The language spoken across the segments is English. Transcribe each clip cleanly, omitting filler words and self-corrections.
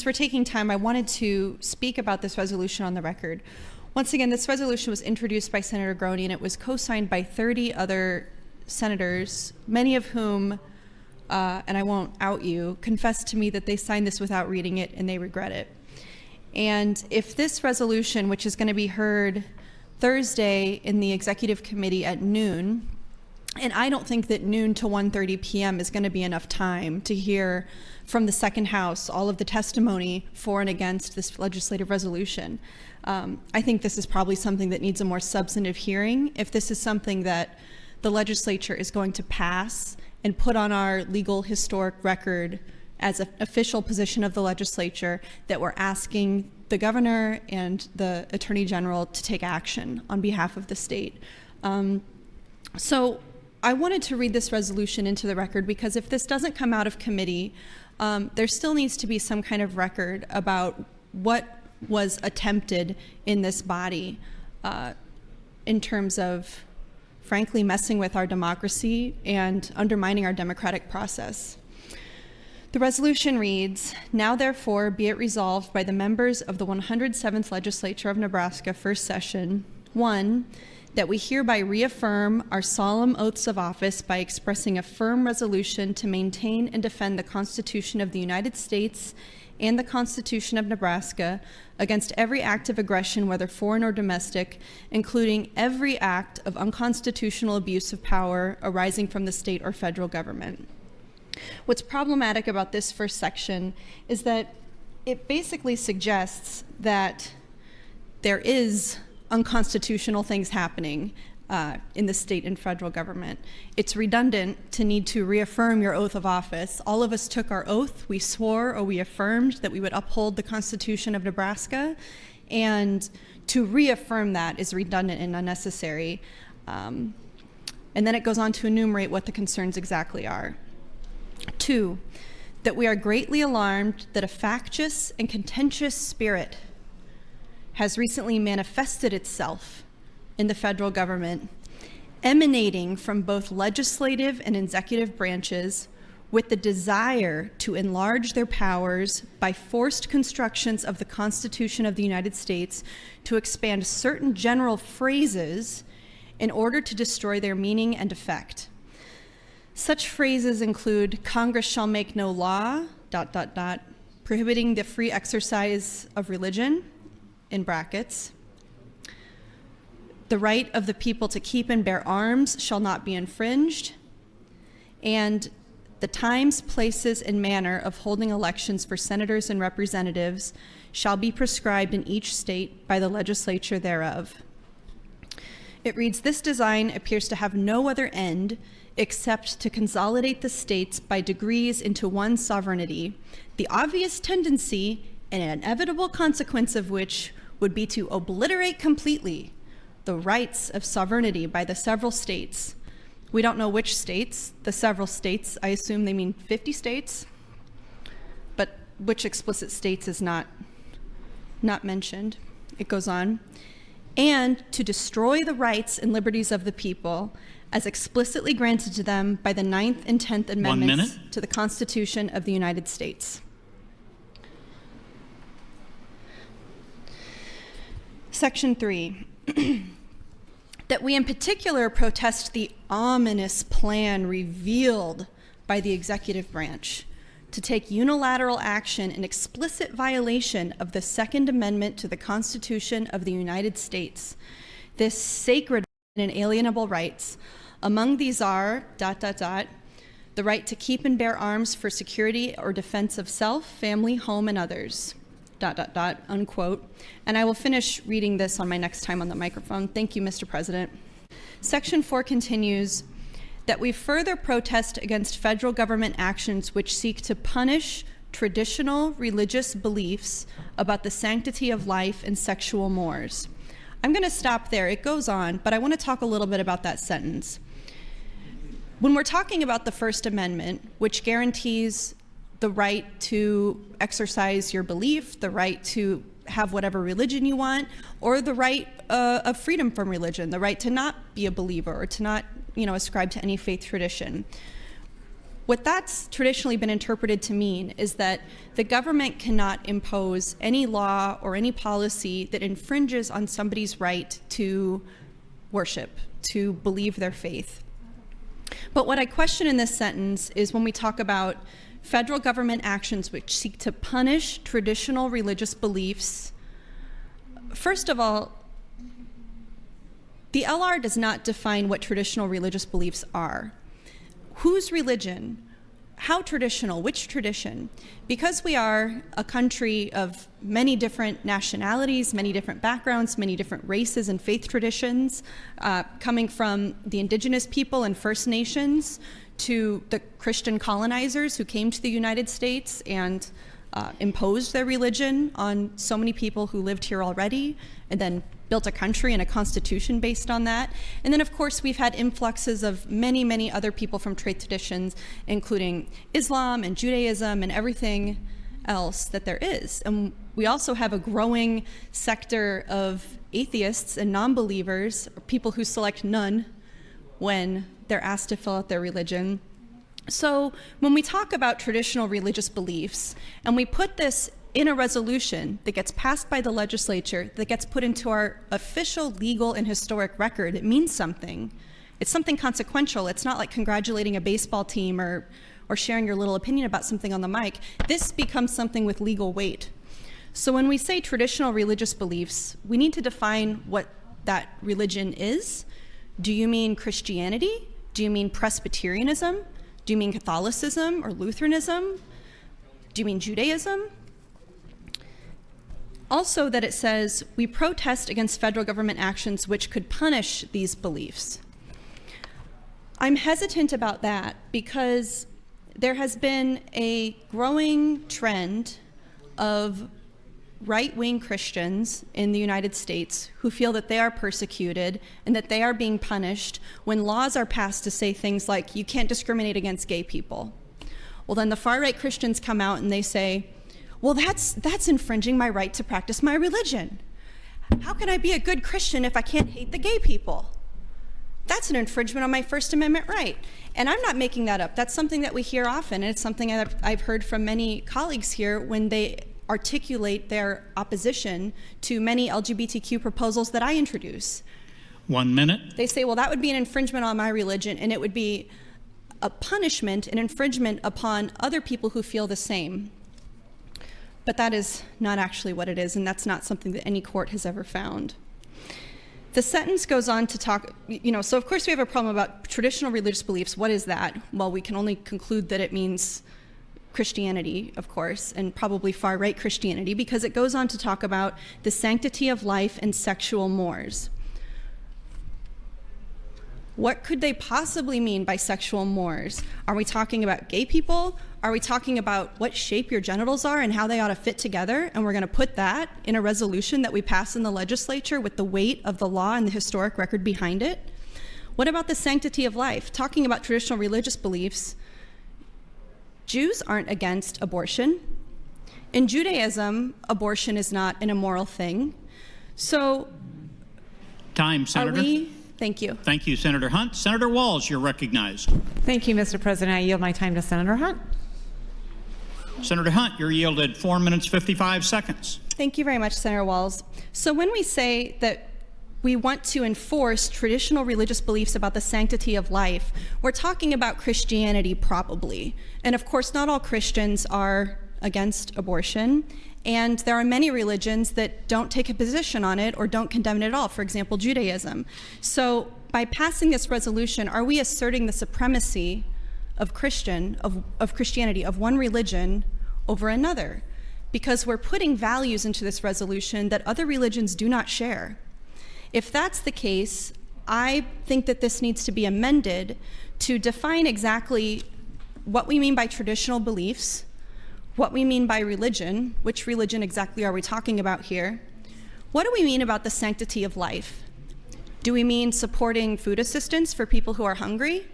we're taking time, I wanted to speak about this resolution on the record. Once again, this resolution was introduced by Senator Groney, and it was co-signed by 30 other senators, many of whom, and I won't out you, confessed to me that they signed this without reading it and they regret it. And if this resolution, which is going to be heard Thursday in the Executive Committee at noon, and I don't think that noon to 1:30 p.m. is going to be enough time to hear from the second house all of the testimony for and against this legislative resolution. I think this is probably something that needs a more substantive hearing. If this is something that the legislature is going to pass and put on our legal historic record as an official position of the legislature, that we're asking the governor and the attorney general to take action on behalf of the state. So I wanted to read this resolution into the record because if this doesn't come out of committee, there still needs to be some kind of record about what was attempted in this body in terms of, frankly, messing with our democracy and undermining our democratic process. The resolution reads, "Now therefore be it resolved by the members of the 107th Legislature of Nebraska, first session, 1, that we hereby reaffirm our solemn oaths of office by expressing a firm resolution to maintain and defend the Constitution of the United States and the Constitution of Nebraska against every act of aggression, whether foreign or domestic, including every act of unconstitutional abuse of power arising from the state or federal government." What's problematic about this first section is that it basically suggests that there is unconstitutional things happening in the state and federal government. It's redundant to need to reaffirm your oath of office. All of us took our oath. We swore or we affirmed that we would uphold the Constitution of Nebraska, and to reaffirm that is redundant and unnecessary. And then it goes on to enumerate what the concerns exactly are. 2, that we are greatly alarmed that a factious and contentious spirit has recently manifested itself in the federal government, emanating from both legislative and executive branches with the desire to enlarge their powers by forced constructions of the Constitution of the United States to expand certain general phrases in order to destroy their meaning and effect. Such phrases include "Congress shall make no law, ... prohibiting the free exercise of religion," in brackets, "the right of the people to keep and bear arms shall not be infringed," and "the times, places, and manner of holding elections for senators and representatives shall be prescribed in each state by the legislature thereof." It reads, "This design appears to have no other end except to consolidate the states by degrees into one sovereignty, the obvious tendency and inevitable consequence of which would be to obliterate completely the rights of sovereignty by the several states." We don't know which states, the several states. I assume they mean 50 states, but which explicit states is not mentioned. It goes on. "And to destroy the rights and liberties of the people as explicitly granted to them by the 9th and 10th Amendments to the Constitution of the United States." Section 3, that we in particular protest the ominous plan revealed by the executive branch to take unilateral action in explicit violation of the Second Amendment to the Constitution of the United States. This sacred and inalienable rights. Among these are ... the right to keep and bear arms for security or defense of self, family, home, and others, ... unquote. And I will finish reading this on my next time on the microphone. Thank you, Mr. President. Section 4 continues, that we further protest against federal government actions which seek to punish traditional religious beliefs about the sanctity of life and sexual mores. I'm going to stop there. It goes on, but I want to talk a little bit about that sentence. When we're talking about the First Amendment, which guarantees the right to exercise your belief, the right to have whatever religion you want, or the right of freedom from religion, the right to not be a believer or to not, ascribe to any faith tradition. What that's traditionally been interpreted to mean is that the government cannot impose any law or any policy that infringes on somebody's right to worship, to believe their faith. But what I question in this sentence is when we talk about federal government actions which seek to punish traditional religious beliefs. First of all, the LR does not define what traditional religious beliefs are. Whose religion? How traditional? Which tradition? Because we are a country of many different nationalities, many different backgrounds, many different races and faith traditions, coming from the indigenous people and First Nations to the Christian colonizers who came to the United States and imposed their religion on so many people who lived here already, and then built a country and a constitution based on that. And then, of course, we've had influxes of many, many other people from faith traditions, including Islam and Judaism and everything else that there is. And we also have a growing sector of atheists and non-believers, people who select none when they're asked to fill out their religion. So when we talk about traditional religious beliefs, and we put this in a resolution that gets passed by the legislature, that gets put into our official legal and historic record, it means something. It's something consequential. It's not like congratulating a baseball team or sharing your little opinion about something on the mic. This becomes something with legal weight. So when we say traditional religious beliefs, we need to define what that religion is. Do you mean Christianity? Do you mean Presbyterianism? Do you mean Catholicism or Lutheranism? Do you mean Judaism? Also that it says, we protest against federal government actions which could punish these beliefs. I'm hesitant about that because there has been a growing trend of right-wing Christians in the United States who feel that they are persecuted and that they are being punished when laws are passed to say things like, you can't discriminate against gay people. Well, then the far-right Christians come out and they say, well, that's infringing my right to practice my religion. How can I be a good Christian if I can't hate the gay people? That's an infringement on my First Amendment right. And I'm not making that up. That's something that we hear often, and it's something I've heard from many colleagues here when they articulate their opposition to many LGBTQ proposals that I introduce. 1 minute. They say, well, that would be an infringement on my religion, and it would be a punishment, an infringement upon other people who feel the same. But that is not actually what it is, and that's not something that any court has ever found. The sentence goes on to talk, so of course we have a problem about traditional religious beliefs. What is that? Well, we can only conclude that it means Christianity, of course, and probably far-right Christianity, because it goes on to talk about the sanctity of life and sexual mores. What could they possibly mean by sexual mores? Are we talking about gay people? Are we talking about what shape your genitals are and how they ought to fit together? And we're going to put that in a resolution that we pass in the legislature with the weight of the law and the historic record behind it? What about the sanctity of life? Talking about traditional religious beliefs, Jews aren't against abortion. In Judaism, abortion is not an immoral thing. So, time, Senator. Thank you. Thank you, Senator Hunt. Senator Walz, you're recognized. Thank you, Mr. President. I yield my time to Senator Hunt. Senator Hunt, you're yielded 4 minutes, 55 seconds. Thank you very much, Senator Walz. So when we say that we want to enforce traditional religious beliefs about the sanctity of life, we're talking about Christianity probably. And of course, not all Christians are against abortion. And there are many religions that don't take a position on it or don't condemn it at all, for example, Judaism. So by passing this resolution, are we asserting the supremacy of Christianity, of one religion over another? Because we're putting values into this resolution that other religions do not share. If that's the case, I think that this needs to be amended to define exactly what we mean by traditional beliefs, what we mean by religion, which religion exactly are we talking about here? What do we mean about the sanctity of life? Do we mean supporting food assistance for people who are hungry?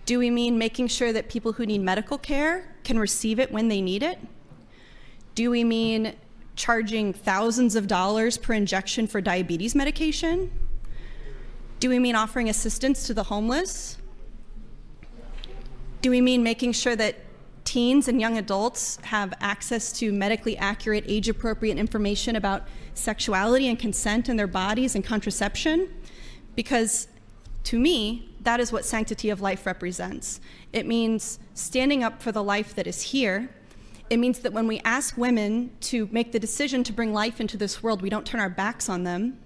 Do we mean making sure that people who need medical care can receive it when they need it? Do we mean charging thousands of dollars per injection for diabetes medication? Do we mean offering assistance to the homeless? Do we mean making sure that teens and young adults have access to medically accurate, age-appropriate information about sexuality and consent in their bodies and contraception? Because to me, that is what sanctity of life represents. It means standing up for the life that is here. It means that when we ask women to make the decision to bring life into this world, we don't turn our backs on them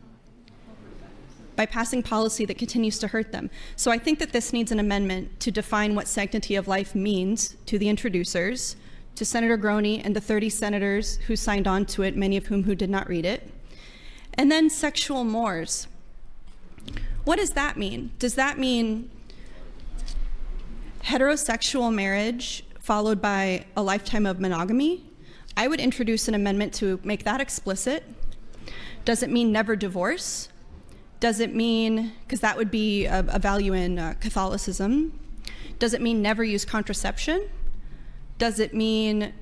by passing policy that continues to hurt them. So I think that this needs an amendment to define what sanctity of life means to the introducers, to Senator Groney and the 30 senators who signed on to it, many of whom who did not read it. And then sexual mores. What does that mean? Does that mean heterosexual marriage followed by a lifetime of monogamy? I would introduce an amendment to make that explicit. Does it mean never divorce? Does it mean, because that would be a value in Catholicism, does it mean never use contraception? Does it mean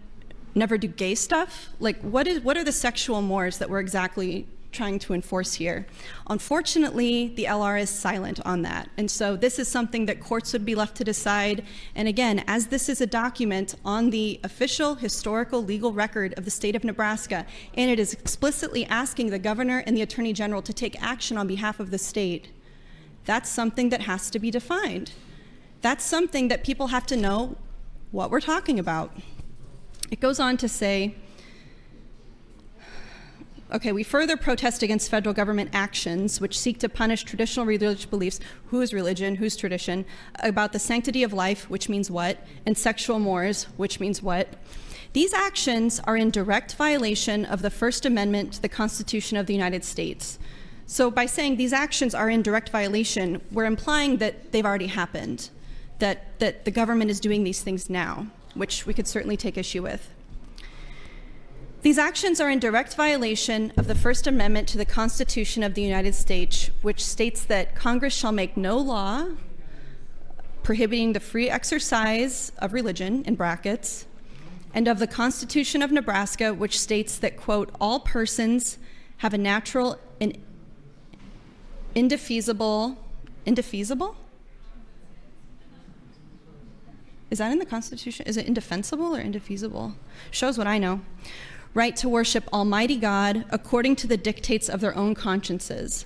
never do gay stuff? Like, what are the sexual mores that we're exactly trying to enforce here? Unfortunately, the LR is silent on that. And so this is something that courts would be left to decide. And again, as this is a document on the official historical legal record of the state of Nebraska, and it is explicitly asking the governor and the attorney general to take action on behalf of the state, that's something that has to be defined. That's something that people have to know what we're talking about. It goes on to say, okay, we further protest against federal government actions which seek to punish traditional religious beliefs, whose religion, whose tradition, about the sanctity of life, which means what, and sexual mores, which means what. These actions are in direct violation of the First Amendment to the Constitution of the United States. So by saying these actions are in direct violation, we're implying that they've already happened, that the government is doing these things now, which we could certainly take issue with. These actions are in direct violation of the First Amendment to the Constitution of the United States, which states that Congress shall make no law prohibiting the free exercise of religion, in brackets, and of the Constitution of Nebraska, which states that, quote, all persons have a natural and indefeasible? Is that in the Constitution? Is it indefensible or indefeasible? Shows what I know. Right to worship Almighty God according to the dictates of their own consciences,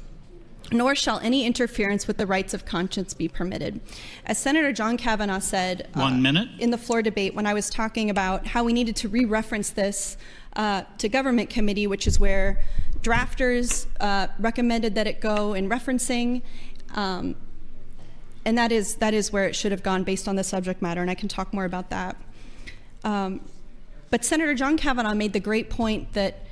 nor shall any interference with the rights of conscience be permitted. As Senator John Kavanaugh said 1 minute. In the floor debate when I was talking about how we needed to re-reference this to Government Committee, which is where drafters recommended that it go in referencing, and that is where it should have gone based on the subject matter, and I can talk more about that. But Senator John Kavanaugh made the great point that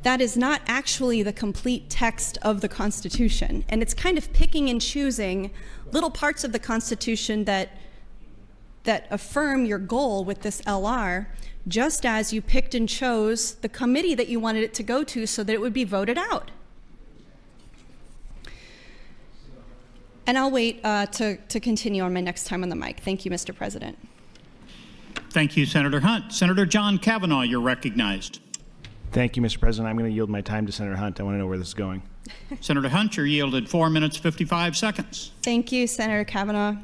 that is not actually the complete text of the Constitution. And it's kind of picking and choosing little parts of the Constitution that affirm your goal with this LR, just as you picked and chose the committee that you wanted it to go to so that it would be voted out. And I'll wait to continue on my next time on the mic. Thank you, Mr. President. Thank you, Senator Hunt. Senator John Kavanaugh, you're recognized. Thank you, Mr. President. I'm going to yield my time to Senator Hunt. I want to know where this is going. Senator Hunt, you're yielded 4 minutes, 55 seconds. Thank you, Senator Kavanaugh.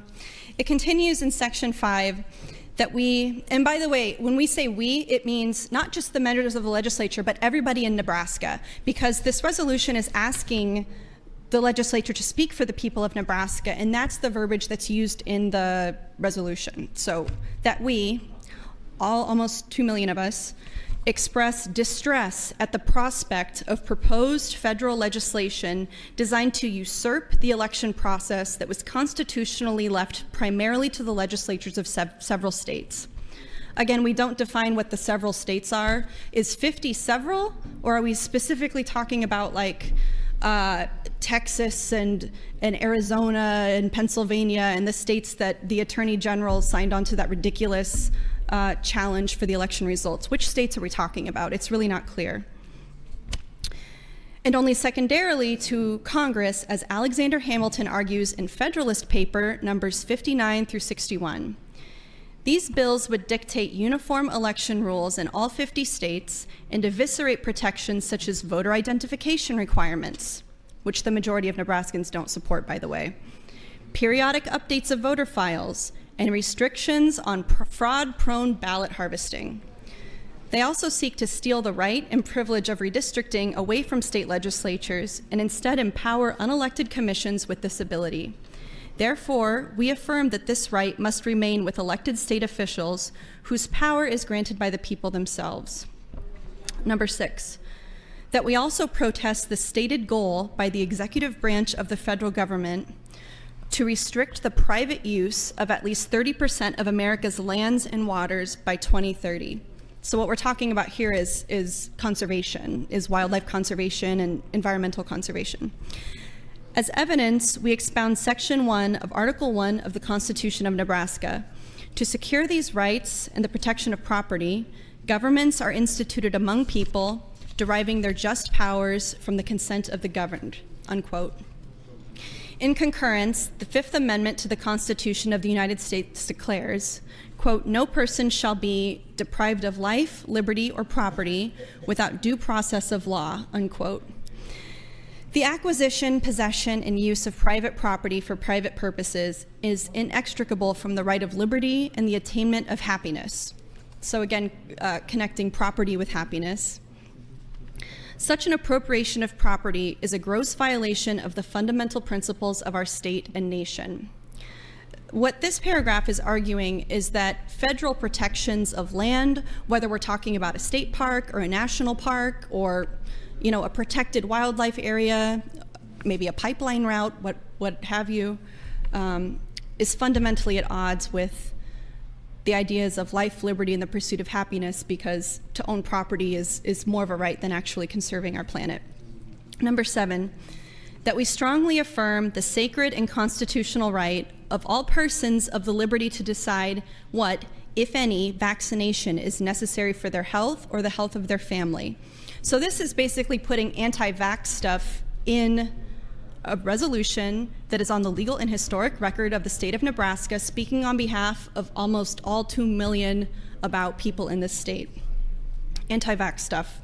It continues in Section 5 that we, and by the way, when we say we, it means not just the members of the legislature, but everybody in Nebraska, because this resolution is asking the legislature to speak for the people of Nebraska, and that's the verbiage that's used in the resolution. So that we, almost 2 million of us, express distress at the prospect of proposed federal legislation designed to usurp the election process that was constitutionally left primarily to the legislatures of several states. Again, we don't define what the several states are. Is 50 several, or are we specifically talking about like Texas and Arizona and Pennsylvania and the states that the Attorney General signed on to that ridiculous challenge for the election results? Which states are we talking about? It's really not clear. And only secondarily to Congress, as Alexander Hamilton argues in Federalist Paper numbers 59 through 61. These bills would dictate uniform election rules in all 50 states and eviscerate protections such as voter identification requirements, which the majority of Nebraskans don't support, by the way, periodic updates of voter files, and restrictions on fraud-prone ballot harvesting. They also seek to steal the right and privilege of redistricting away from state legislatures and instead empower unelected commissions with this ability. Therefore, we affirm that this right must remain with elected state officials whose power is granted by the people themselves. Number 6, that we also protest the stated goal by the executive branch of the federal government to restrict the private use of at least 30% of America's lands and waters by 2030. So what we're talking about here is conservation, is wildlife conservation and environmental conservation. As evidence, we expound Section 1 of Article 1 of the Constitution of Nebraska. To secure these rights and the protection of property, governments are instituted among people, deriving their just powers from the consent of the governed, unquote. In concurrence, the Fifth Amendment to the Constitution of the United States declares, quote, "No person shall be deprived of life, liberty, or property without due process of law," unquote. The acquisition, possession, and use of private property for private purposes is inextricable from the right of liberty and the attainment of happiness. So again, connecting property with happiness. Such an appropriation of property is a gross violation of the fundamental principles of our state and nation. What this paragraph is arguing is that federal protections of land, whether we're talking about a state park or a national park or, you know, a protected wildlife area, maybe a pipeline route, what have you, is fundamentally at odds with the ideas of life, liberty, and the pursuit of happiness, because to own property is more of a right than actually conserving our planet. Number 7, that we strongly affirm the sacred and constitutional right of all persons of the liberty to decide what, if any, vaccination is necessary for their health or the health of their family. So this is basically putting anti-vax stuff in a resolution that is on the legal and historic record of the state of Nebraska, speaking on behalf of almost all 2 million about people in this state. Anti-vax stuff.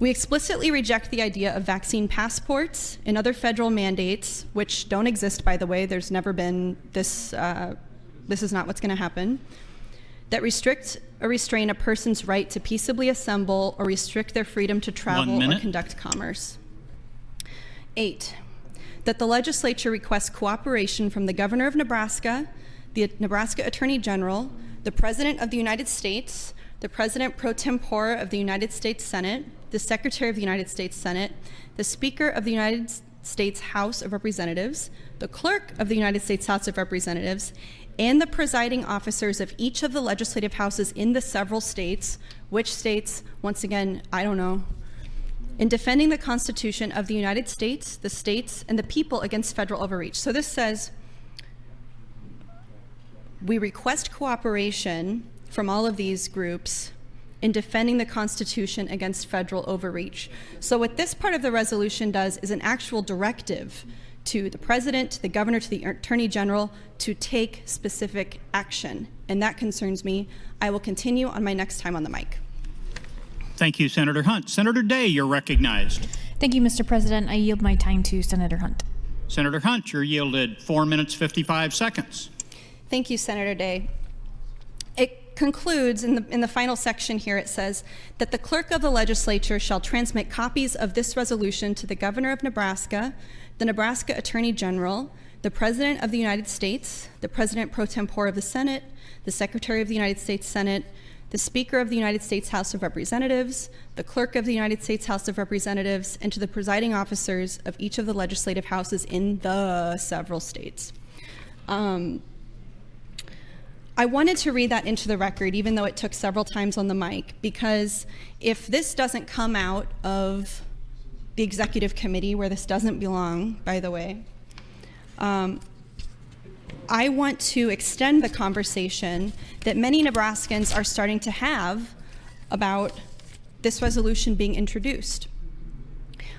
We explicitly reject the idea of vaccine passports and other federal mandates, which don't exist, by the way. There's never been this. This is not what's going to happen. That restrict or restrain a person's right to peaceably assemble or restrict their freedom to travel or conduct commerce. 8, that the legislature requests cooperation from the governor of Nebraska, the Nebraska Attorney General, the President of the United States, the President pro tempore of the United States Senate, the Secretary of the United States Senate, the Speaker of the United States House of Representatives, the Clerk of the United States House of Representatives, and the presiding officers of each of the legislative houses in the several states. Which states? Once again, I don't know. In defending the Constitution of the United States, the states, and the people against federal overreach. So this says, we request cooperation from all of these groups in defending the Constitution against federal overreach. So what this part of the resolution does is an actual directive to the president, to the governor, to the attorney general to take specific action. And that concerns me. I will continue on my next time on the mic. Thank you, Senator Hunt. Senator Day, you're recognized. Thank you, Mr. President. I yield my time to Senator Hunt. Senator Hunt, you're yielded 4 minutes, 55 seconds. Thank you, Senator Day. It concludes in the final section here. It says that the clerk of the legislature shall transmit copies of this resolution to the governor of Nebraska, the Nebraska Attorney General, the President of the United States, the President pro tempore of the Senate, the Secretary of the United States Senate, the Speaker of the United States House of Representatives, the Clerk of the United States House of Representatives, and to the presiding officers of each of the legislative houses in the several states. I wanted to read that into the record, even though it took several times on the mic, because if this doesn't come out of the executive committee, where this doesn't belong, by the way, I want to extend the conversation that many Nebraskans are starting to have about this resolution being introduced.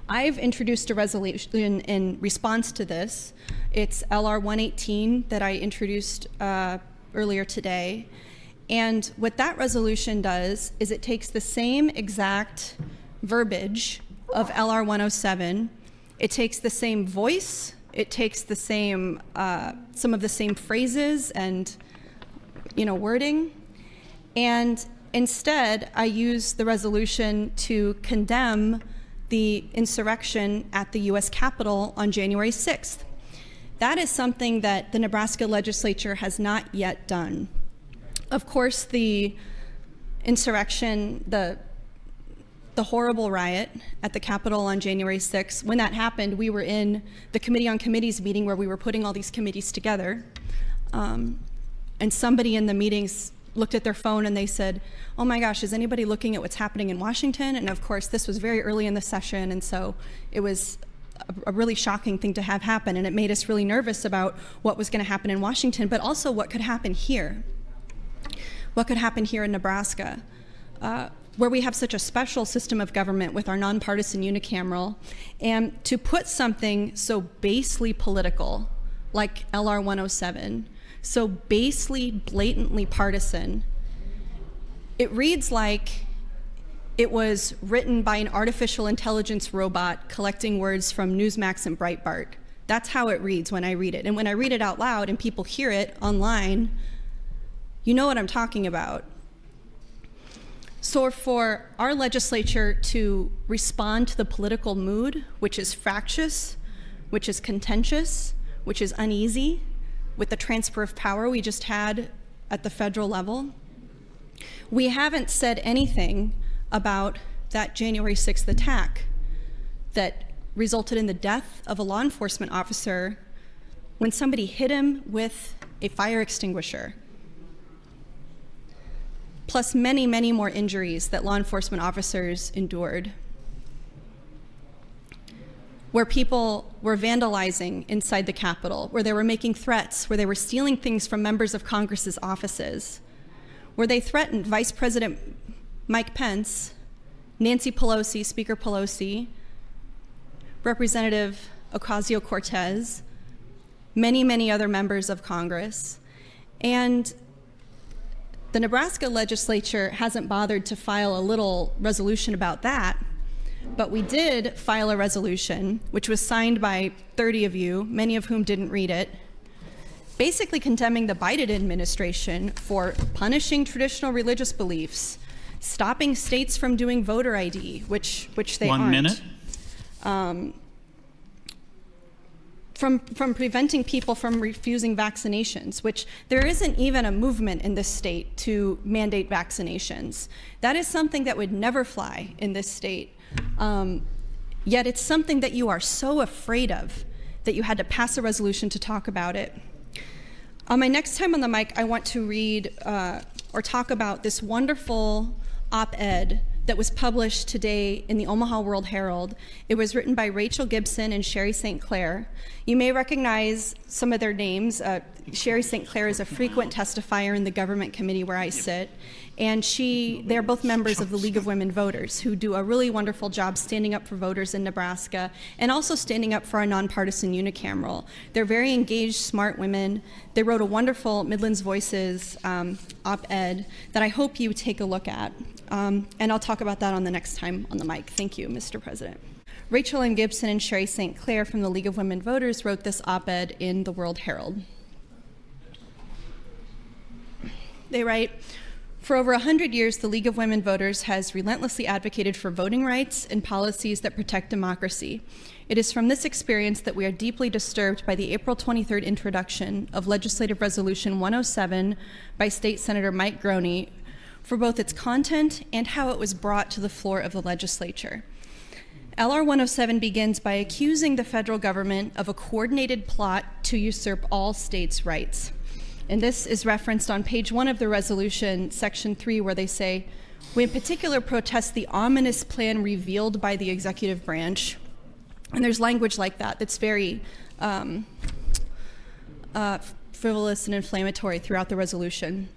I've introduced a resolution in response to this. It's LR117 that I introduced earlier today. And what that resolution does is it takes the same exact verbiage of LR107. It takes the same voice. It takes the same, some of the same phrases and wording. And instead, I used the resolution to condemn the insurrection at the U.S. Capitol on January 6th. That is something that the Nebraska legislature has not yet done. Of course, the insurrection, the horrible riot at the Capitol on January 6th, when that happened, we were in the Committee on Committees meeting where we were putting all these committees together. And somebody in the meetings looked at their phone and they said, "Oh my gosh, is anybody looking at what's happening in Washington?" And of course, this was very early in the session, and so it was a really shocking thing to have happen, and it made us really nervous about what was going to happen in Washington, but also what could happen here. What could happen here in Nebraska, where we have such a special system of government with our nonpartisan unicameral, and to put something so basely political, like LR107, so basely, blatantly partisan, it reads like it was written by an artificial intelligence robot collecting words from Newsmax and Breitbart. That's how it reads when I read it. And when I read it out loud and people hear it online, you know what I'm talking about. So for our legislature to respond to the political mood, which is fractious, which is contentious, which is uneasy, with the transfer of power we just had at the federal level, we haven't said anything about that January 6th attack that resulted in the death of a law enforcement officer when somebody hit him with a fire extinguisher, plus many, many more injuries that law enforcement officers endured, where people were vandalizing inside the Capitol, where they were making threats, where they were stealing things from members of Congress's offices, where they threatened Vice President Mike Pence, Nancy Pelosi, Speaker Pelosi, Representative Ocasio-Cortez, many, many other members of Congress. And the Nebraska legislature hasn't bothered to file a little resolution about that, but we did file a resolution, which was signed by 30 of you, many of whom didn't read it, basically condemning the Biden administration for punishing traditional religious beliefs, stopping states from doing voter ID, which they aren't. 1 minute. From preventing people from refusing vaccinations, which there isn't even a movement in this state to mandate vaccinations. That is something that would never fly in this state. Yet it's something that you are so afraid of that you had to pass a resolution to talk about it. On my next time on the mic, I want to read or talk about this wonderful op-ed that was published today in the Omaha World Herald. It was written by Rachel Gibson and Sherry St. Clair. You may recognize some of their names. Sherry St. Clair is a frequent testifier in the government committee where I sit, and they're both members of the League of Women Voters, who do a really wonderful job standing up for voters in Nebraska and also standing up for our nonpartisan unicameral. They're very engaged, smart women. They wrote a wonderful Midlands Voices op-ed that I hope you take a look at. And I'll talk about that on the next time on the mic. Thank you, Mr. President. Rachel M. Gibson and Sherry St. Clair from the League of Women Voters wrote this op-ed in the World Herald. They write, "For over 100 years, the League of Women Voters has relentlessly advocated for voting rights and policies that protect democracy. It is from this experience that we are deeply disturbed by the April 23rd introduction of Legislative Resolution 107 by State Senator Mike Groney for both its content and how it was brought to the floor of the legislature. LR107 begins by accusing the federal government of a coordinated plot to usurp all states' rights." And this is referenced on page 1 of the resolution, section 3, where they say, "We in particular protest the ominous plan revealed by the executive branch." And there's language like that that's very frivolous and inflammatory throughout the resolution.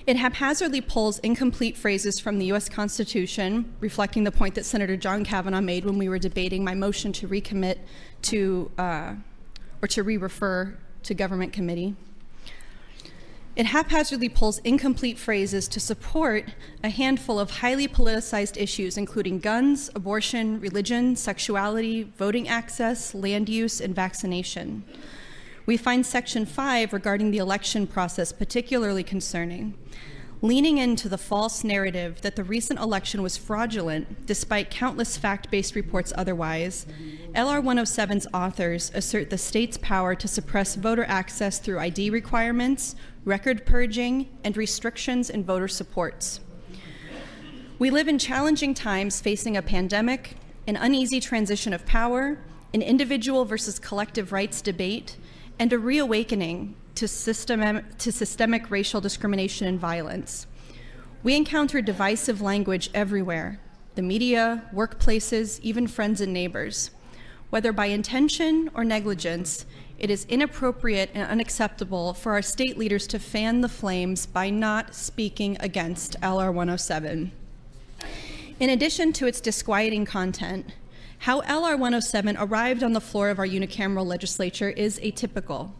It haphazardly pulls incomplete phrases from the U.S. Constitution, reflecting the point that Senator John Kavanaugh made when we were debating my motion to recommit to, or to re-refer to government committee. It haphazardly pulls incomplete phrases to support a handful of highly politicized issues, including guns, abortion, religion, sexuality, voting access, land use, and vaccination. We find Section 5 regarding the election process particularly concerning. Leaning into the false narrative that the recent election was fraudulent, despite countless fact-based reports otherwise, LR107's authors assert the state's power to suppress voter access through ID requirements, record purging, and restrictions in voter supports. We live in challenging times facing a pandemic, an uneasy transition of power, an individual versus collective rights debate, and a reawakening to systemic racial discrimination and violence. We encounter divisive language everywhere, the media, workplaces, even friends and neighbors. Whether by intention or negligence, it is inappropriate and unacceptable for our state leaders to fan the flames by not speaking against LR107. In addition to its disquieting content, how LR107 arrived on the floor of our unicameral legislature is atypical.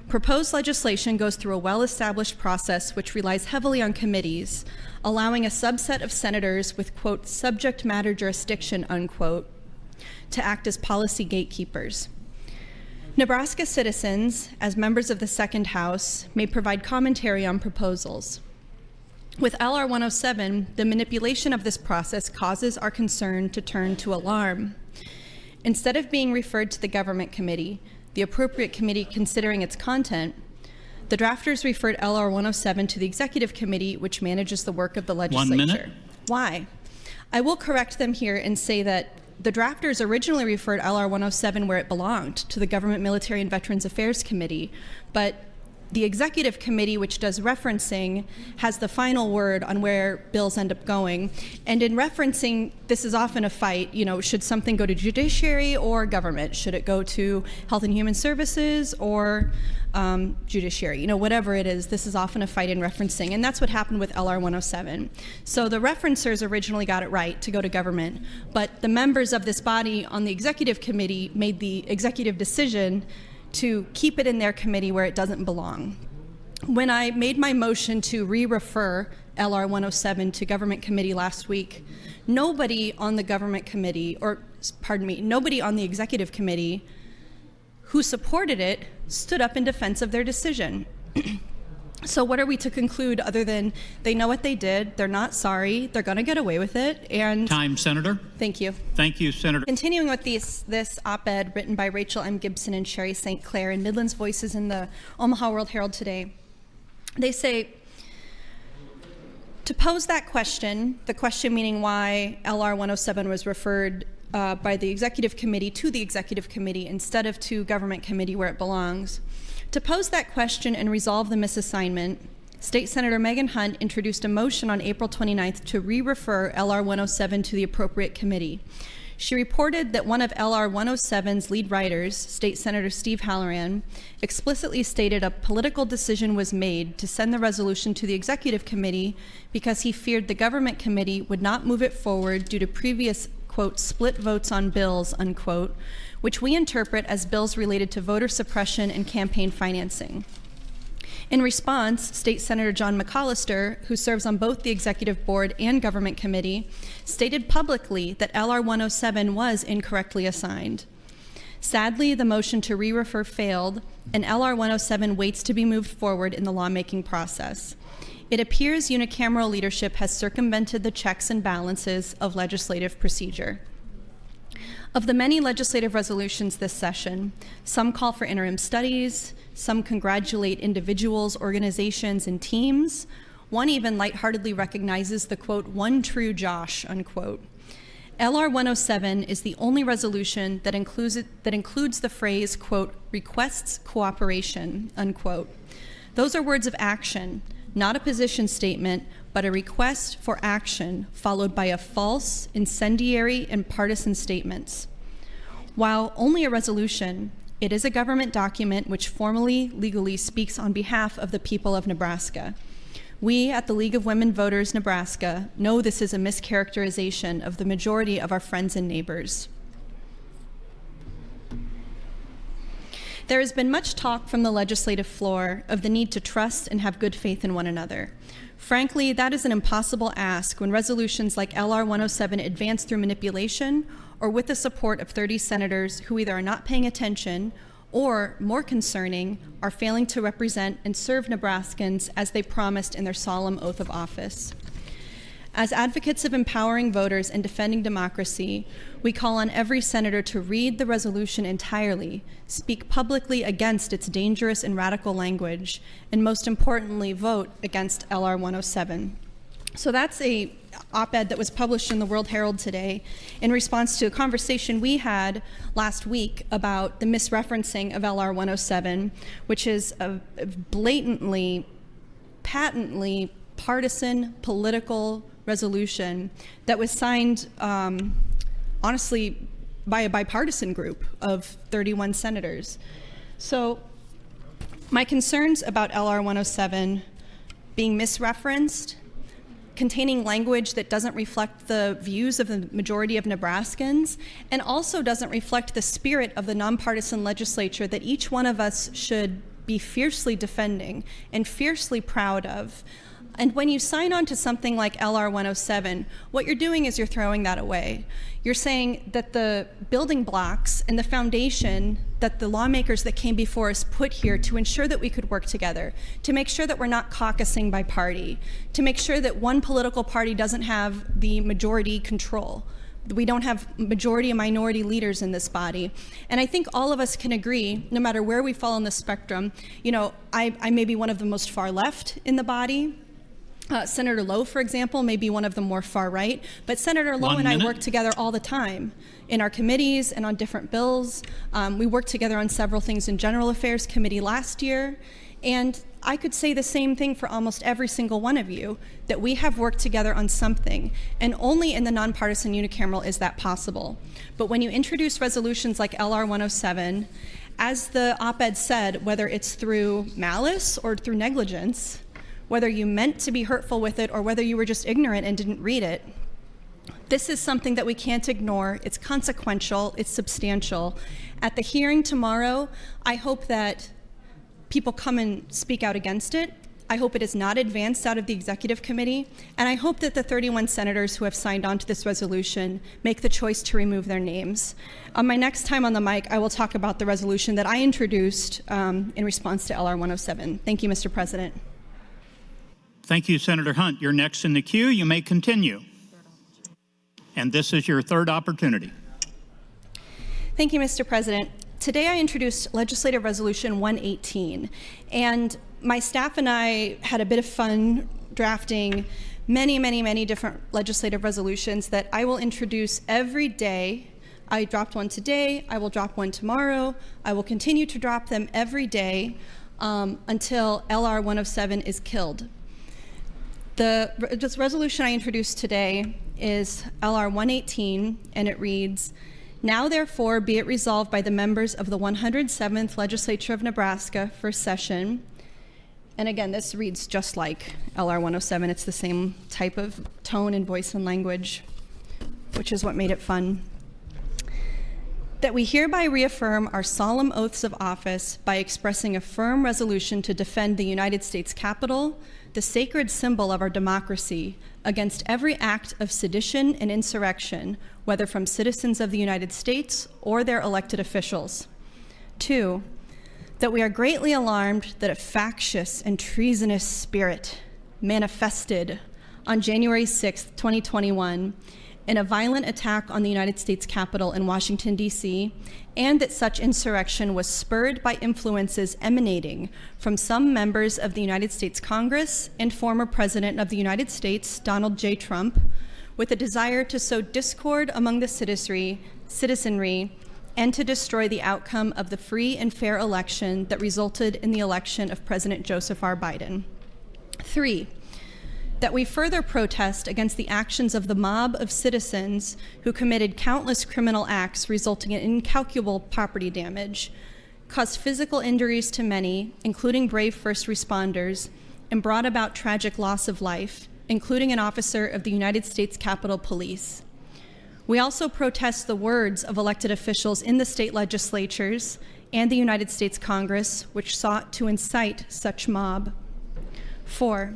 Proposed legislation goes through a well-established process which relies heavily on committees, allowing a subset of senators with, quote, subject matter jurisdiction, unquote, to act as policy gatekeepers. Nebraska citizens, as members of the Second House, may provide commentary on proposals. With LR107, the manipulation of this process causes our concern to turn to alarm. Instead of being referred to the government committee, the appropriate committee considering its content, the drafters referred LR107 to the executive committee, which manages the work of the legislature. 1 minute. Why? I will correct them here and say that the drafters originally referred LR107 where it belonged, to the Government, Military, and Veterans Affairs Committee, but the executive committee, which does referencing, has the final word on where bills end up going. And in referencing, this is often a fight, should something go to judiciary or government? Should it go to Health and Human Services or judiciary? Whatever it is, this is often a fight in referencing. And that's what happened with LR107. So the referencers originally got it right to go to government, but the members of this body on the executive committee made the executive decision to keep it in their committee where it doesn't belong. When I made my motion to re-refer LR107 to government committee last week, nobody on the government committee, nobody on the executive committee who supported it stood up in defense of their decision. So what are we to conclude other than they know what they did, they're not sorry, they're going to get away with it, and... Time, Senator. Thank you. Thank you, Senator. Continuing with this op-ed written by Rachel M. Gibson and Sherry St. Clair in Midland's Voices in the Omaha World Herald today, they say, to pose that question, the question meaning why LR107 was referred by the executive committee to the executive committee instead of to government committee where it belongs, to pose that question and resolve the misassignment, State Senator Megan Hunt introduced a motion on April 29th to re-refer LR107 to the appropriate committee. She reported that one of LR107's lead writers, State Senator Steve Halloran, explicitly stated a political decision was made to send the resolution to the executive committee because he feared the government committee would not move it forward due to previous, quote, split votes on bills, unquote, which we interpret as bills related to voter suppression and campaign financing. In response, State Senator John McCollister, who serves on both the Executive Board and Government Committee, stated publicly that LR107 was incorrectly assigned. Sadly, the motion to re-refer failed, and LR107 waits to be moved forward in the lawmaking process. It appears unicameral leadership has circumvented the checks and balances of legislative procedure. Of the many legislative resolutions this session, some call for interim studies, some congratulate individuals, organizations, and teams. One even lightheartedly recognizes the, quote, one true Josh, unquote. LR107 is the only resolution that includes the phrase, quote, requests cooperation, unquote. Those are words of action, not a position statement, but a request for action followed by a false, incendiary, and partisan statements. While only a resolution, it is a government document which formally, legally speaks on behalf of the people of Nebraska. We at the League of Women Voters Nebraska know this is a mischaracterization of the majority of our friends and neighbors. There has been much talk from the legislative floor of the need to trust and have good faith in one another. Frankly, that is an impossible ask when resolutions like LR107 advance through manipulation or with the support of 30 senators who either are not paying attention or, more concerning, are failing to represent and serve Nebraskans as they promised in their solemn oath of office. As advocates of empowering voters and defending democracy, we call on every senator to read the resolution entirely, speak publicly against its dangerous and radical language, and most importantly, vote against LR107. So that's a op-ed that was published in the World Herald today in response to a conversation we had last week about the misreferencing of LR107, which is a blatantly, patently partisan political resolution that was signed, honestly, by a bipartisan group of 31 senators. So my concerns about LR107 being misreferenced, containing language that doesn't reflect the views of the majority of Nebraskans, and also doesn't reflect the spirit of the nonpartisan legislature that each one of us should be fiercely defending and fiercely proud of. And when you sign on to something like LR107, what you're doing is you're throwing that away. You're saying that the building blocks and the foundation that the lawmakers that came before us put here to ensure that we could work together, to make sure that we're not caucusing by party, to make sure that one political party doesn't have the majority control. We don't have majority and minority leaders in this body. And I think all of us can agree, no matter where we fall on the spectrum, you know, I may be one of the most far left in the body. Senator Lowe, for example, may be one of the more far right, but Senator Lowe and I work together all the time in our committees and on different bills. We worked together on several things in General Affairs Committee last year, and I could say the same thing for almost every single one of you, that we have worked together on something, and only in the nonpartisan unicameral is that possible. But when you introduce resolutions like LR107, as the op-ed said, whether it's through malice or through negligence, whether you meant to be hurtful with it or whether you were just ignorant and didn't read it, this is something that we can't ignore. It's consequential, it's substantial. At the hearing tomorrow, I hope that people come and speak out against it. I hope it is not advanced out of the executive committee, and I hope that the 31 senators who have signed on to this resolution make the choice to remove their names. On my next time on the mic, I will talk about the resolution that I introduced in response to LR107. Thank you, Mr. President. Thank you, Senator Hunt. You're next in the queue. You may continue. And this is your third opportunity. Thank you, Mr. President. Today I introduced Legislative Resolution 118, and my staff and I had a bit of fun drafting many different legislative resolutions that I will introduce every day. I dropped one today, I will drop one tomorrow, I will continue to drop them every day until LR107 is killed. The resolution I introduced today is LR118, and it reads, "Now therefore be it resolved by the members of the 107th Legislature of Nebraska, first session," and again, this reads just like LR107. It's the same type of tone and voice and language, which is what made it fun. "That we hereby reaffirm our solemn oaths of office by expressing a firm resolution to defend the United States Capitol, the sacred symbol of our democracy, against every act of sedition and insurrection, whether from citizens of the United States or their elected officials. 2, that we are greatly alarmed that a factious and treasonous spirit manifested on January 6th, 2021, in a violent attack on the United States Capitol in Washington, D.C., and that such insurrection was spurred by influences emanating from some members of the United States Congress and former President of the United States, Donald J. Trump, with a desire to sow discord among the citizenry and to destroy the outcome of the free and fair election that resulted in the election of President Joseph R. Biden. 3, that we further protest against the actions of the mob of citizens who committed countless criminal acts resulting in incalculable property damage, caused physical injuries to many, including brave first responders, and brought about tragic loss of life, including an officer of the United States Capitol Police. We also protest the words of elected officials in the state legislatures and the United States Congress, which sought to incite such mob. 4,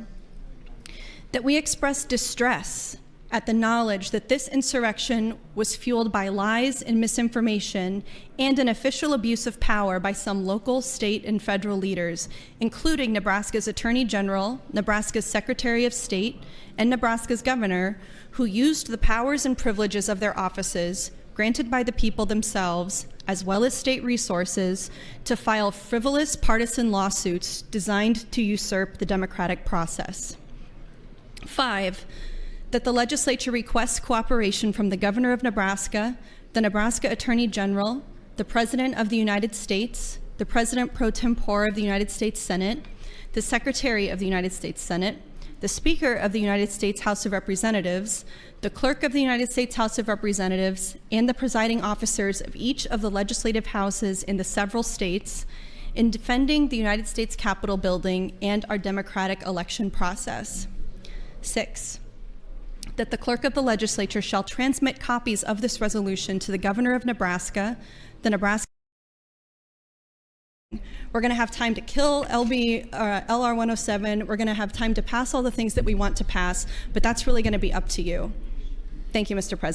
that we express distress at the knowledge that this insurrection was fueled by lies and misinformation and an official abuse of power by some local, state, and federal leaders, including Nebraska's Attorney General, Nebraska's Secretary of State, and Nebraska's governor, who used the powers and privileges of their offices, granted by the people themselves, as well as state resources, to file frivolous partisan lawsuits designed to usurp the democratic process. 5, that the legislature requests cooperation from the governor of Nebraska, the Nebraska Attorney General, the President of the United States, the President pro tempore of the United States Senate, the Secretary of the United States Senate, the Speaker of the United States House of Representatives, the Clerk of the United States House of Representatives, and the presiding officers of each of the legislative houses in the several states in defending the United States Capitol building and our democratic election process. 6, that the clerk of the legislature shall transmit copies of this resolution to the governor of Nebraska, the Nebraska. We're going to have time to kill LR107. We're going to have time to pass all the things that we want to pass, but that's really going to be up to you. Thank you, Mr. President.